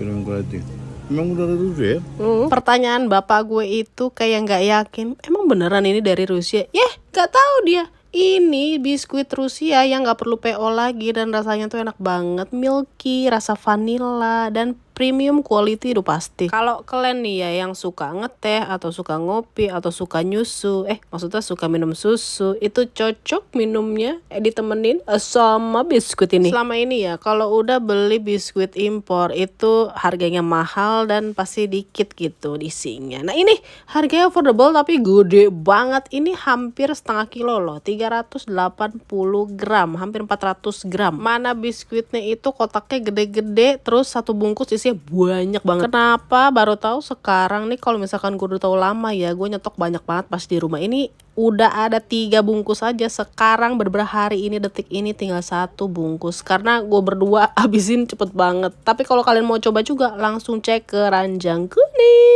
Kirain gratis. Emang udah dari Rusia ya? Pertanyaan bapak gue itu kayak nggak yakin. Emang beneran ini dari Rusia? Nggak tahu dia. Ini biskuit Rusia yang nggak perlu PO lagi dan rasanya tuh enak banget, milky, rasa vanilla dan premium quality itu pasti. Kalau kalian nih ya yang suka ngeteh atau suka ngopi atau suka nyusu, maksudnya suka minum susu, itu cocok minumnya ditemenin sama biskuit ini. Selama ini ya kalau udah beli biskuit impor itu harganya mahal dan pasti dikit gitu isinya. Nah ini harganya affordable tapi gede banget. Ini hampir setengah kilo loh, 380 gram, hampir 400 gram. Mana biskuitnya itu kotaknya gede-gede, terus satu bungkus isinya banyak banget. Kenapa baru tahu sekarang nih? Kalau misalkan gue udah tahu lama ya, gue nyetok banyak banget pas di rumah. Ini udah ada 3 bungkus aja sekarang, beberapa hari ini detik ini tinggal 1 bungkus karena gue berdua habisin cepet banget. Tapi kalau kalian mau coba juga langsung cek ke Ranjang Kuning.